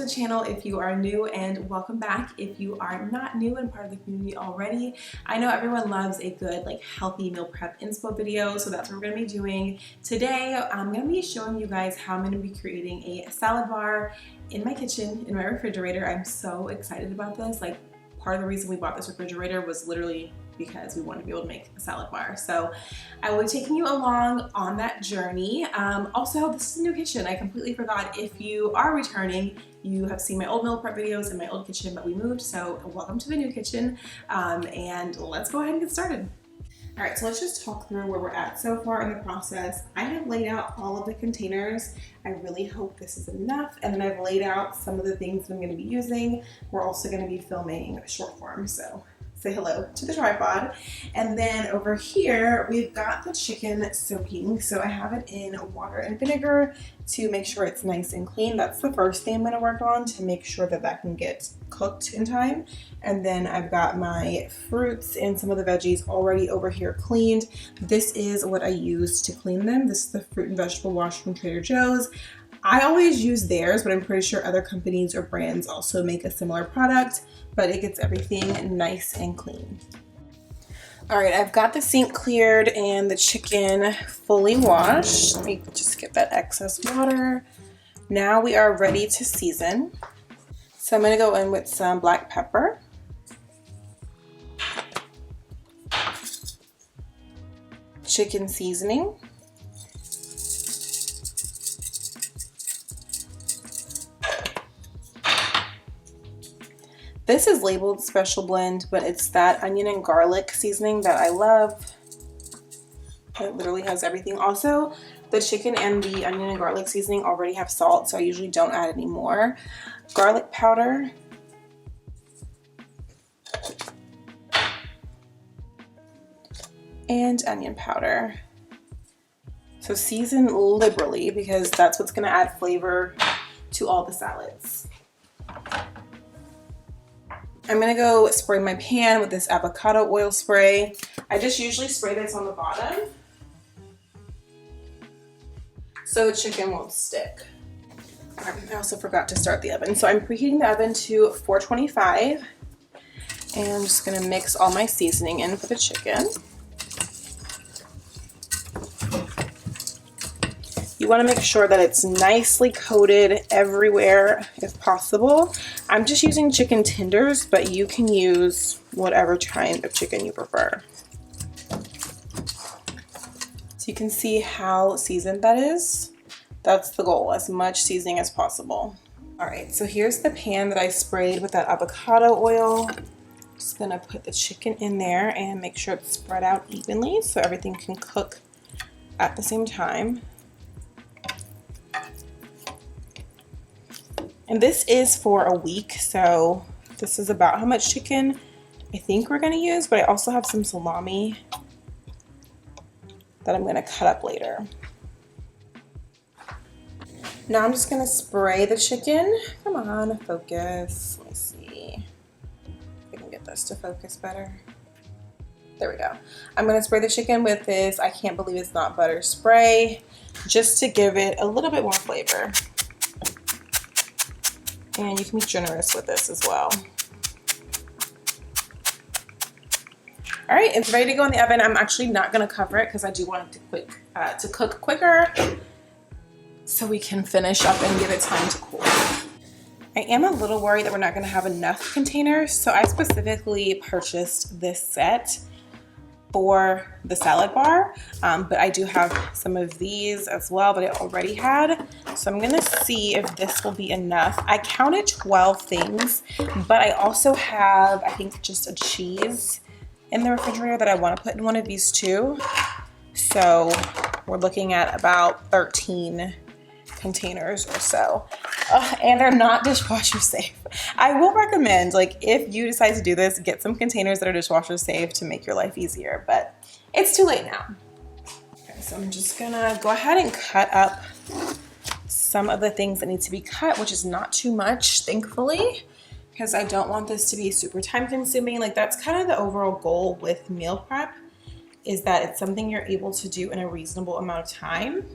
the channel if you are new, and welcome back if you are not new and part of the community already. I know everyone loves a good healthy meal prep inspo video, so that's what we're going to be doing. Today I'm going to be showing you guys how I'm going to be creating a salad bar in my kitchen, in my refrigerator. I'm so excited about this. Part of the reason we bought this refrigerator was literally because we wanted to be able to make a salad bar. So I will be taking you along on that journey. Also, this is a new kitchen. I completely forgot. If you are returning, you have seen my old meal prep videos in my old kitchen, but we moved. So welcome to the new kitchen, and let's go ahead and get started. All right, so let's just talk through where we're at so far in the process. I have laid out all of the containers. I really hope this is enough. And then I've laid out some of the things that I'm gonna be using. We're also gonna be filming short form, so say hello to the tripod. And then over here, we've got the chicken soaking. So I have it in water and vinegar to make sure it's nice and clean. That's the first thing I'm gonna work on to make sure that that can get cooked in time. And then I've got my fruits and some of the veggies already over here cleaned. This is what I use to clean them. This is the fruit and vegetable wash from Trader Joe's. I always use theirs, but I'm pretty sure other companies or brands also make a similar product, but it gets everything nice and clean. All right, I've got the sink cleared and the chicken fully washed. Let me just get that excess water. Now we are ready to season. So I'm gonna go in with some black pepper, chicken seasoning, this is labeled special blend, but it's that onion and garlic seasoning that I love. It literally has everything. Also, the chicken and the onion and garlic seasoning already have salt, so I usually don't add any more. Garlic powder. And onion powder. So season liberally because that's what's gonna add flavor to all the salads. I'm gonna go spray my pan with this avocado oil spray. I just usually spray this on the bottom so the chicken won't stick. I also forgot to start the oven. So I'm preheating the oven to 425, and I'm just gonna mix all my seasoning in for the chicken. You want to make sure that it's nicely coated everywhere if possible. I'm just using chicken tenders, but you can use whatever kind of chicken you prefer. So you can see how seasoned that is. That's the goal, as much seasoning as possible. All right, so here's the pan that I sprayed with that avocado oil. Just gonna put the chicken in there and make sure it's spread out evenly so everything can cook at the same time. And this is for a week, so this is about how much chicken I think we're gonna use, but I also have some salami that I'm gonna cut up later. Now I'm just gonna spray the chicken. Come on, focus. Let me see if I can get this to focus better. There we go. I'm gonna spray the chicken with this I can't believe it's not butter spray, just to give it a little bit more flavor. And you can be generous with this as well. All right, it's ready to go in the oven. I'm actually not gonna cover it because I do want it to cook quicker so we can finish up and give it time to cool. I am a little worried that we're not gonna have enough containers, so I specifically purchased this set for the salad bar, but I do have some of these as well that I already had. So I'm gonna see if this will be enough. I counted 12 things, but I also have, I think, just a cheese in the refrigerator that I wanna put in one of these too. So we're looking at about 13 containers or so. And they're not dishwasher safe. I will recommend, if you decide to do this, get some containers that are dishwasher safe to make your life easier, but it's too late now. Okay, so I'm just gonna go ahead and cut up some of the things that need to be cut, which is not too much, thankfully, because I don't want this to be super time consuming. That's kind of the overall goal with meal prep, is that it's something you're able to do in a reasonable amount of time.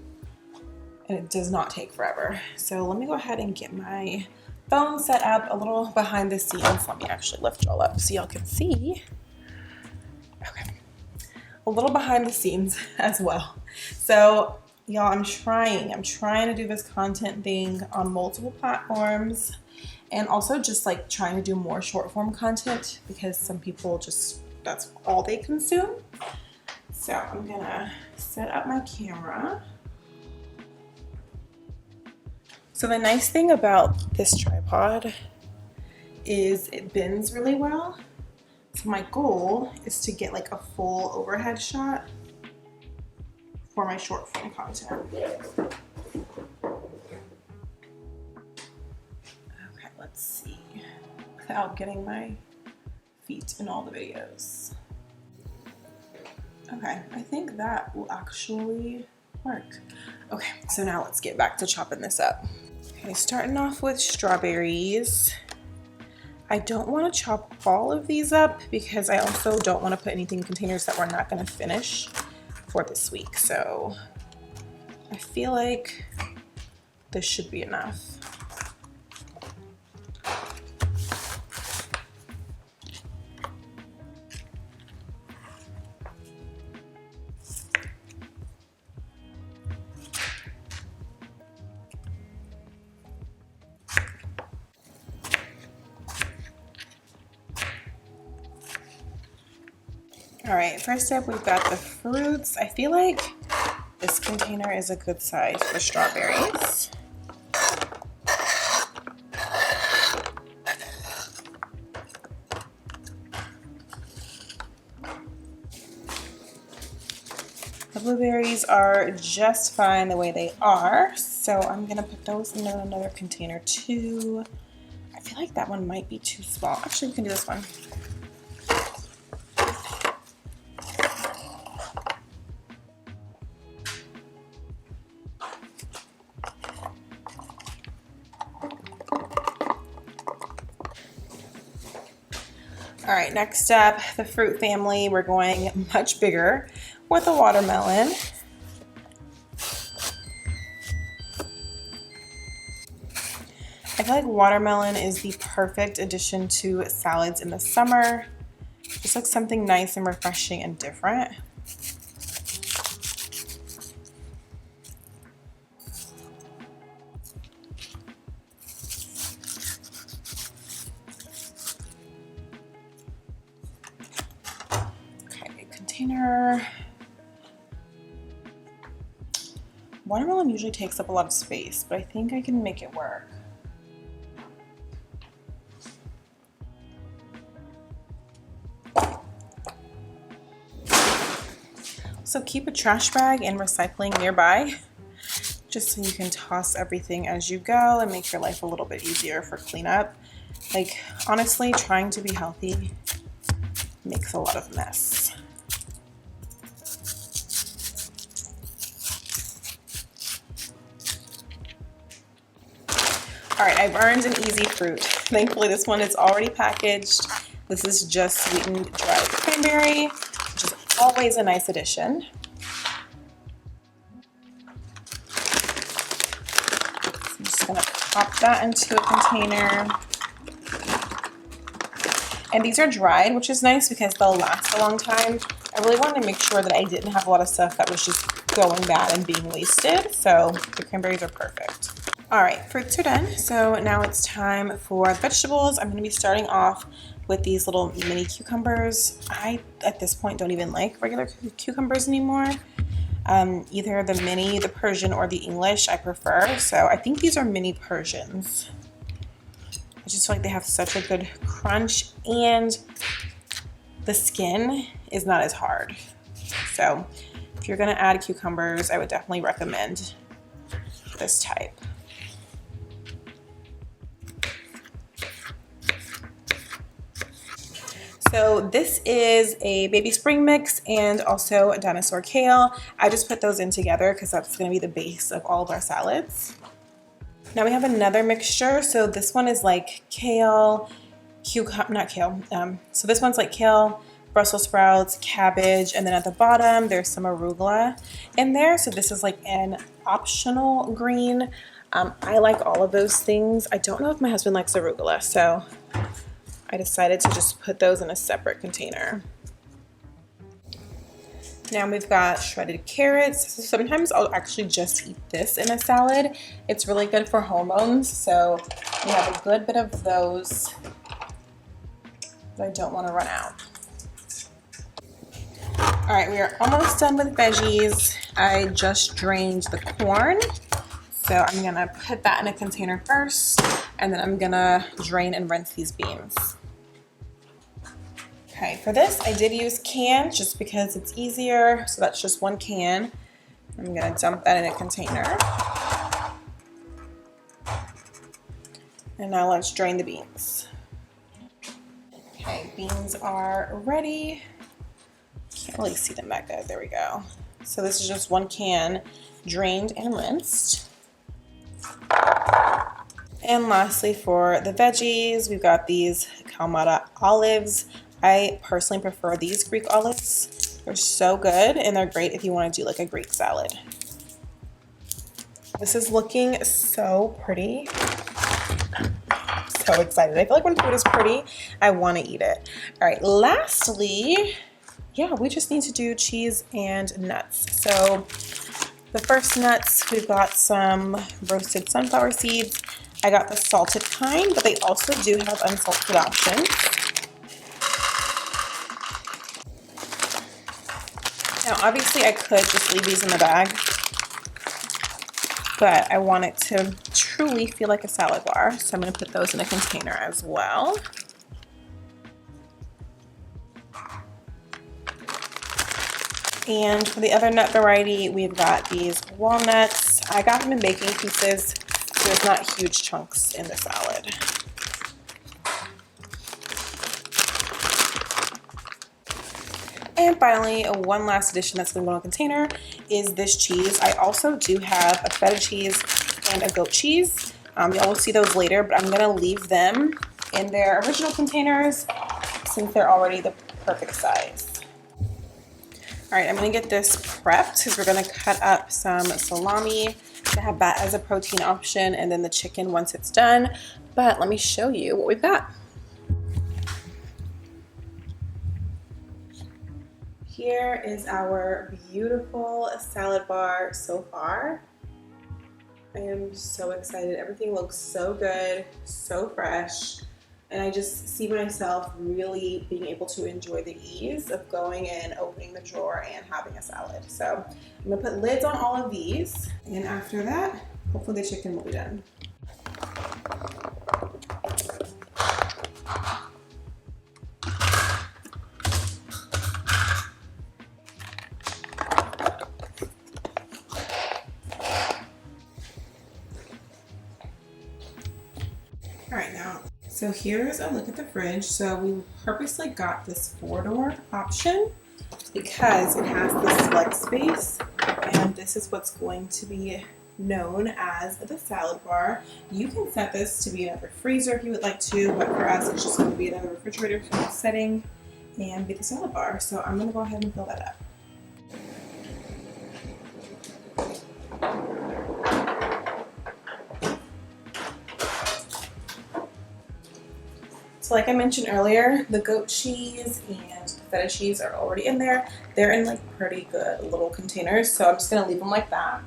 And it does not take forever. So let me go ahead and get my phone set up a little behind the scenes. Let me actually lift y'all up so y'all can see. Okay. A little behind the scenes as well. So y'all, I'm trying to do this content thing on multiple platforms, and also just like trying to do more short form content because some people just, that's all they consume. So I'm gonna set up my camera. So the nice thing about this tripod is it bends really well. So my goal is to get like a full overhead shot for my short form content. Okay, let's see, without getting my feet in all the videos. Okay, I think that will actually work. Okay, so now let's get back to chopping this up. Okay, starting off with strawberries. I don't want to chop all of these up because I also don't want to put anything in containers that we're not going to finish for this week. So I feel like this should be enough. All right, first up we've got the fruits. I feel like this container is a good size for strawberries. The blueberries are just fine the way they are, so I'm gonna put those in another container too. I feel like that one might be too small. Actually, we can do this one. All right, next up, the fruit family. We're going much bigger with a watermelon. I feel like watermelon is the perfect addition to salads in the summer. Just like something nice and refreshing and different. Container. Watermelon usually takes up a lot of space, but I think I can make it work. So keep a trash bag and recycling nearby, just so you can toss everything as you go and make your life a little bit easier for cleanup. Like, honestly, trying to be healthy makes a lot of mess. All right, I've earned an easy fruit. Thankfully, this one is already packaged. This is just sweetened dried cranberry, which is always a nice addition. So I'm just gonna pop that into a container. And these are dried, which is nice because they'll last a long time. I really wanted to make sure that I didn't have a lot of stuff that was just going bad and being wasted. So the cranberries are perfect. All right, fruits are done. So now it's time for vegetables. I'm gonna be starting off with these little mini cucumbers. I, at this point, don't even like regular cucumbers anymore. Either the mini, the Persian, or the English I prefer. So I think these are mini Persians. I just feel like they have such a good crunch and the skin is not as hard. So if you're gonna add cucumbers, I would definitely recommend this type. So this is a baby spring mix and also a dinosaur kale. I just put those in together because that's going to be the base of all of our salads. Now we have another mixture. So this one is like kale, not kale. So this one's like kale, Brussels sprouts, cabbage, and then at the bottom there's some arugula in there. So this is like an optional green. I like all of those things. I don't know if my husband likes arugula, so I decided to just put those in a separate container. Now we've got shredded carrots. So sometimes I'll actually just eat this in a salad. It's really good for hormones, so we have a good bit of those, but I don't want to run out. All right, we are almost done with veggies. I just drained the corn, so I'm gonna put that in a container first, and then I'm gonna drain and rinse these beans. Okay, for this I did use cans just because it's easier, so that's just 1 can. I'm gonna dump that in a container. And now let's drain the beans. Okay, beans are ready. Can't really see them that good, there we go. So this is just 1 can, drained and rinsed. And lastly for the veggies, we've got these Kalamata olives. I personally prefer these Greek olives. They're so good and they're great if you want to do like a Greek salad. This is looking so pretty. So excited. I feel like when food is pretty, I want to eat it. All right, lastly, yeah, we just need to do cheese and nuts. So the first nuts, we've got some roasted sunflower seeds. I got the salted kind, but they also do have unsalted options. Now, obviously, I could just leave these in the bag, but I want it to truly feel like a salad bar, so I'm going to put those in a container as well. And for the other nut variety, we've got these walnuts. I got them in baking pieces, so there's not huge chunks in the salad. And finally, one last addition that's going to go in a container is this cheese. I also do have a feta cheese and a goat cheese. Y'all will see those later, but I'm going to leave them in their original containers since they're already the perfect size. All right, I'm going to get this prepped because we're going to cut up some salami to have that as a protein option, and then the chicken once it's done. But let me show you what we've got. Here is our beautiful salad bar so far. I am so excited. Everything looks so good, so fresh. And I just see myself really being able to enjoy the ease of going in, opening the drawer, and having a salad. So I'm gonna put lids on all of these. And after that, hopefully the chicken will be done. All right, now, so here's a look at the fridge. So we purposely got this 4-door option because it has this flex space, and this is what's going to be known as the salad bar. You can set this to be another freezer if you would like to, but for us, it's just going to be another refrigerator setting and be the salad bar. So I'm going to go ahead and fill that up. So like I mentioned earlier, the goat cheese and the feta cheese are already in there. They're in like pretty good little containers, so I'm just gonna leave them like that.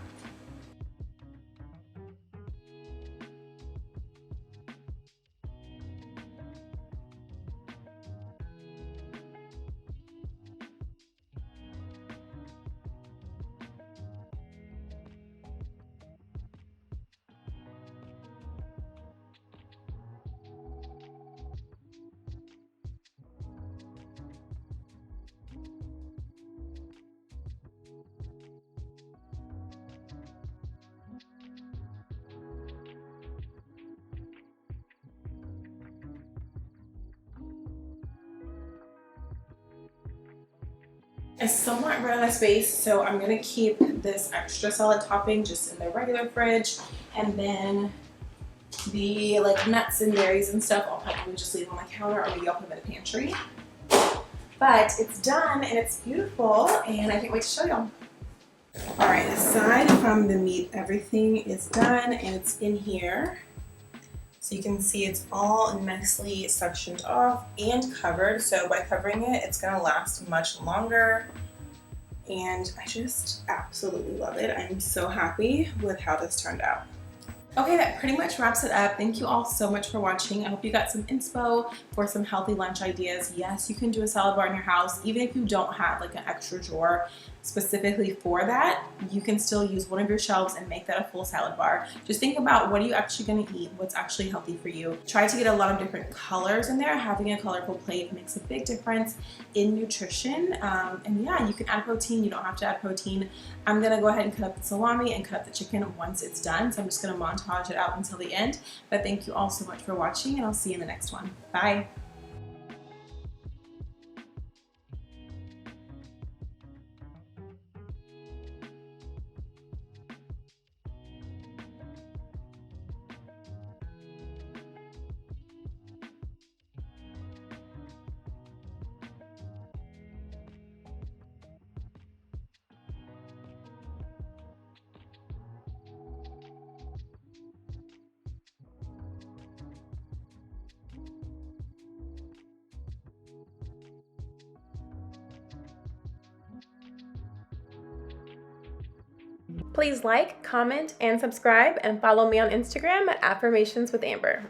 I somewhat ran out of space, so I'm gonna keep this extra salad topping just in the regular fridge, and then the like nuts and berries and stuff I'll probably just leave on the counter, or maybe I'll put them in the pantry. But it's done and it's beautiful, and I can't wait to show y'all. All right, aside from the meat, everything is done and it's in here. So you can see it's all nicely sectioned off and covered. So by covering it, it's gonna last much longer. And I just absolutely love it. I'm so happy with how this turned out. Okay, that pretty much wraps it up. Thank you all so much for watching. I hope you got some inspo for some healthy lunch ideas. Yes, you can do a salad bar in your house. Even if you don't have like an extra drawer specifically for that, you can still use one of your shelves and make that a full salad bar. Just think about what are you actually gonna eat, what's actually healthy for you. Try to get a lot of different colors in there. Having a colorful plate makes a big difference in nutrition. And yeah, you can add protein, you don't have to add protein. I'm gonna go ahead and cut up the salami and cut up the chicken once it's done. So I'm just gonna montage it out until the end. But thank you all so much for watching and I'll see you in the next one. Bye. Please like, comment, and subscribe, and follow me on Instagram at Affirmations with Amber.